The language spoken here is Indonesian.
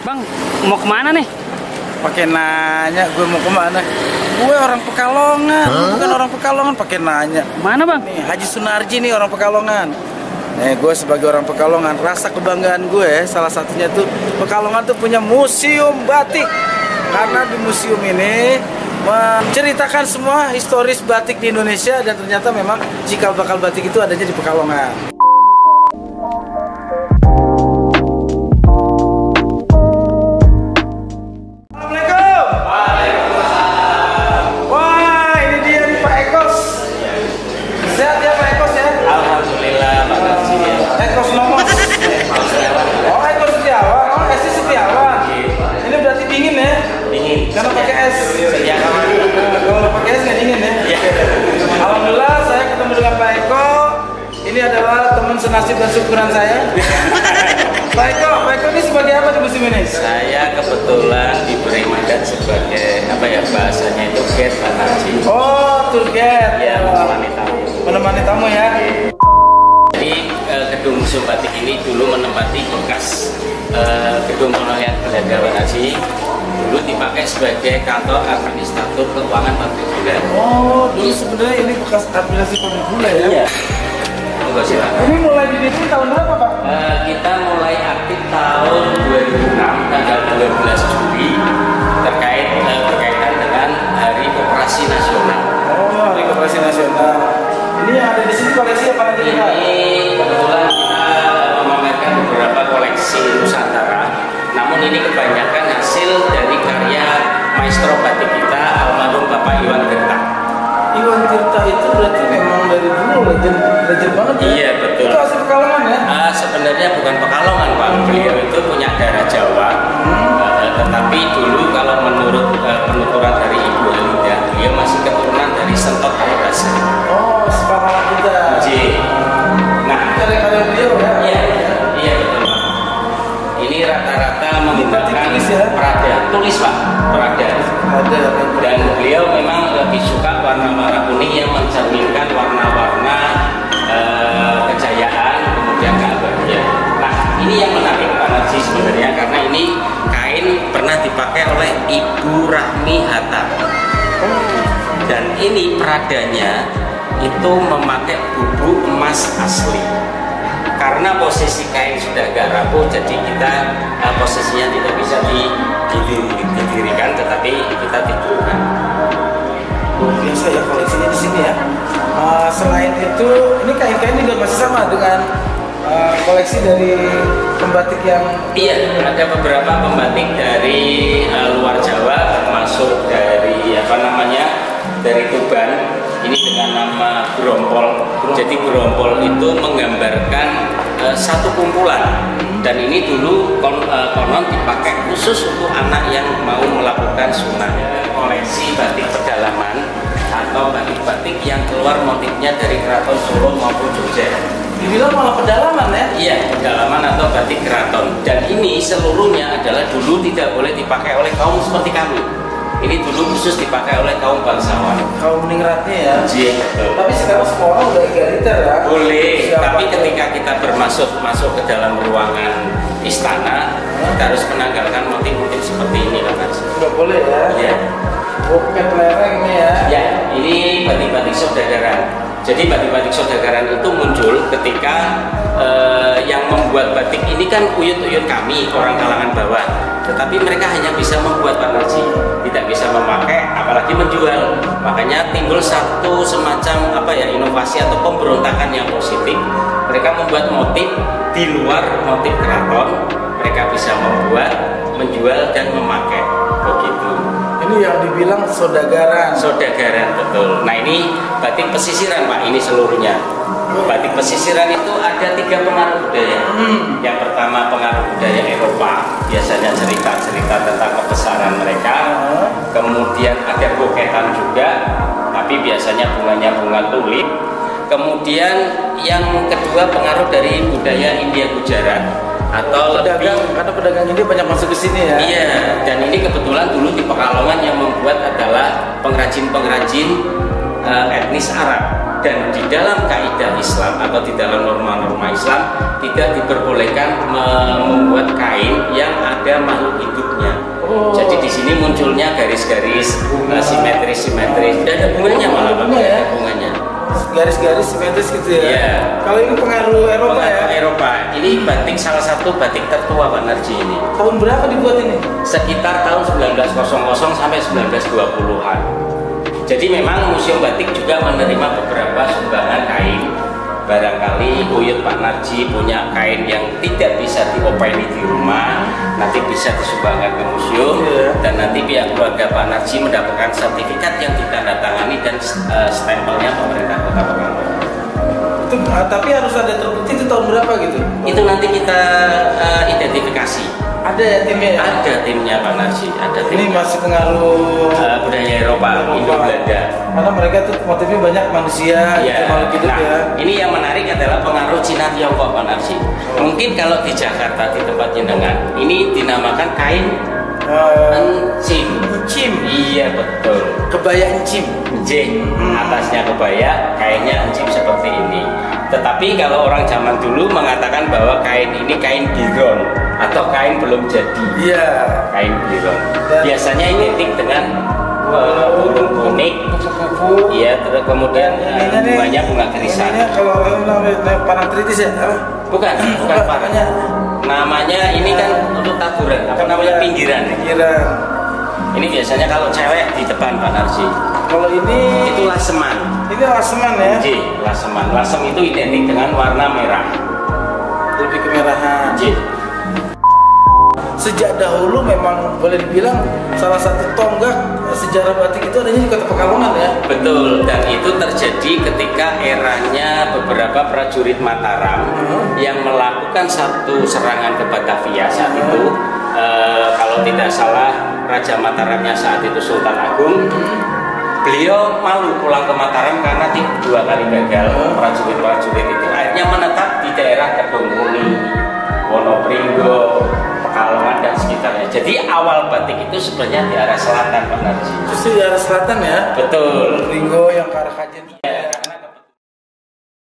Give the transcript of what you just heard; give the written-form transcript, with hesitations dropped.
Bang, mau kemana nih? Pakai nanya gue mau kemana? Gue orang Pekalongan, bukan orang Pekalongan pakai nanya. Mana bang? Nih Haji Sunarji nih orang Pekalongan. Nih gue sebagai orang Pekalongan, rasa kebanggaan gue salah satunya tuh Pekalongan tuh punya museum batik. Karena di museum ini menceritakan semua historis batik di Indonesia dan ternyata memang cikal bakal batik itu adanya di Pekalongan. Karena pakai es, ya. Kalau pakai es nggak dingin ya. Alhamdulillah saya ketemu dengan Pak Eko. Ini adalah teman senasib dan syukuran saya. Pak Eko ini sebagai apa di musim ini? Saya kebetulan diberi mandat sebagai apa ya bahasanya itu guide Pak Haji. Oh, tour guide. Ya, menemani tamu. Menemani tamu ya. Jadi gedung museum batik ini dulu menempati bekas gedung Monohayat Belanda Pak Haji. Dulu dipakai sebagai kantor administrator keuangan pabrik gula. Oh, dulu sebenarnya ini bekas administrasi pabrik gula ya? Iya. Ini mulai didirikan tahun berapa Pak? Kita mulai aktif tahun 2006 tanggal 12 Juli berkaitan dengan Hari Koperasi Nasional. Oh, Hari Koperasi Nasional. Ini yang ada di sini koleksi apa aja Pak? Ini kebetulan kita memamerkan beberapa koleksi Nusantara. Namun ini kebanyakan hasil dari karya maestro batik kita almarhum Bapak Iwan Tirta. Iwan Tirta itu berarti memang dari dulu legend banget ya? Iya betul. Itu asli Pekalongan ya? Sebenarnya bukan Pekalongan Pak, beliau itu punya darah Jawa. Tetapi dulu kalau menurut penuturan dari Ibu Halinda, beliau masih keturunan dari Sentot Kalibasa. Oh, sepakat kita. Nah, karya-karya beliau ya? Iya betul Pak. Ini rata-rata menggunakan perada, tulis Pak, perada. Dan beliau memang lebih suka warna-warna kuning yang mencerminkan warna-warna kejayaan, kemudian keabadian. Nah, ini yang menarik Pak Haji sebenarnya karena ini kain pernah dipakai oleh Ibu Rahmi Hatta. Dan ini peradanya itu memakai bubuk emas asli. Karena posisi kain sudah agak rapuh, jadi kita posisinya tidak bisa didirikan, tetapi kita tidurkan. Biasa ya koleksinya di sini ya. Selain itu, ini kain-kain juga masih sama dengan koleksi dari pembatik yang. Iya, ada beberapa pembatik dari luar Jawa, termasuk dari dari Tuban. Ini dengan nama Grompol. Jadi Grompol itu menggambarkan satu kumpulan. Dan ini dulu konon dipakai khusus untuk anak yang mau melakukan sunah. Koleksi batik pedalaman atau batik-batik yang keluar motifnya dari keraton Solo maupun Jogja. Dibilang malah pedalaman ya? Iya, pedalaman atau batik keraton. Dan ini seluruhnya adalah dulu tidak boleh dipakai oleh kaum seperti kami. Ini dulu khusus dipakai oleh kaum bangsawan. Kaum ningratnya ya? Iya, betul. Tapi sekarang semua orang udah egaliter ya? Boleh, tapi ketika kita masuk ke dalam ruangan istana, kita harus menanggalkan motif-motif seperti ini kan Mas. Nggak boleh ya? Iya. Bokep lereng ini ya? Ya, ini batik-batik saudagaraan. Jadi batik-batik saudagaraan itu muncul ketika yang membuat batik ini kan uyut-uyut kami, orang kalangan bawah. Tetapi mereka hanya bisa membuat Pak Haji, tidak bisa memakai, apalagi menjual. Makanya timbul satu semacam inovasi atau pemberontakan yang positif. Mereka membuat motif di luar motif keraton. Mereka bisa membuat, menjual dan memakai. Begitu. Ini yang dibilang saudagaraan. Saudagaraan, betul. Nah ini batik pesisiran Pak, ini seluruhnya. Batik pesisiran itu ada 3 pengaruh budaya. Yang pertama pengaruh budaya Eropa, biasanya cerita-cerita tentang kebesaran mereka. Kemudian ada boketan juga, tapi biasanya bunganya bunga tulip. Kemudian yang kedua pengaruh dari budaya India Gujarat atau pedagang, karena pedagang ini banyak masuk ke sini ya. Iya, dan ini kebetulan dulu di Pekalongan yang membuat adalah pengrajin-pengrajin etnis Arab. Dan di dalam kaidah Islam atau di dalam norma-norma Islam tidak diperbolehkan membuat kain yang ada makhluk hidupnya. Jadi di sini munculnya garis-garis simetris-simetris dan ada bunganya malah Pak, ya? Bunganya. Garis-garis simetris gitu ya. Iya. Kalau ini pengaruh Eropa Pengaruh ya? Eropa. Ini batik salah satu batik tertua Pak Narji ini. Tahun berapa dibuat ini? Sekitar tahun 1900 sampai 1920-an. Jadi memang Museum Batik juga menerima beberapa sumbangan kain. Barangkali Uyut Pak Narji punya kain yang tidak bisa diopeni di rumah, nanti bisa disumbangkan ke museum, dan nanti pihak keluarga Pak Narji mendapatkan sertifikat yang ditandatangani dan stempelnya pemerintah Kota Pekalongan. Itu, tapi harus ada terbukti itu tahun berapa gitu? Itu nanti kita identifikasi. Ada ya timnya ya? Ada timnya Pak Narji, ada tim. Ini masih pengaruh budaya Eropa, Indo-Belanda. Karena mereka tuh motifnya banyak manusia, Ya. makhluk hidup Nah, ya. ini yang menarik adalah pengaruh Cina Tiongkok Pak Narji. Mungkin kalau di Jakarta di tempat jenengan, ini dinamakan kain encim. Encim. Iya betul. Kebaya encim. J, atasnya kebaya, kainnya encim seperti ini. Tetapi kalau orang zaman dulu mengatakan bahwa kain ini kain biron atau kain belum jadi. Iya. Kain biron. Biasanya identik dengan burung kuning. Kupu-kupu. Iya, terus kemudian bunganya bunga gerisan. Ininya kalau parangtritis ya? Apa? Bukan Pak. Namanya ini kan untuk taburan, apa namanya pinggiran. Pinggiran. Ini biasanya kalau cewek di depan Pak Narji. Kalau ini Itu laseman. ini laseman ya? J, laseman. Lasem itu identik dengan warna merah. Lebih kemerahan. J. Sejak dahulu memang boleh dibilang salah satu tonggak sejarah batik itu adanya di Kota Pekalongan ya. Betul, dan itu terjadi ketika eranya beberapa prajurit Mataram yang melakukan satu serangan ke Batavia saat itu. Kalau tidak salah, Raja Mataramnya saat itu Sultan Agung. Beliau malu pulang ke Mataram karena 2 kali gagal. Prajurit-prajurit itu akhirnya menetap di daerah Kedungmuni, Wonopringgo, Pekalongan dan sekitarnya. Jadi awal batik itu sebenarnya di arah selatan Pak Narji. Justru di arah selatan ya? Betul. Ringo yang ke arah Kajen.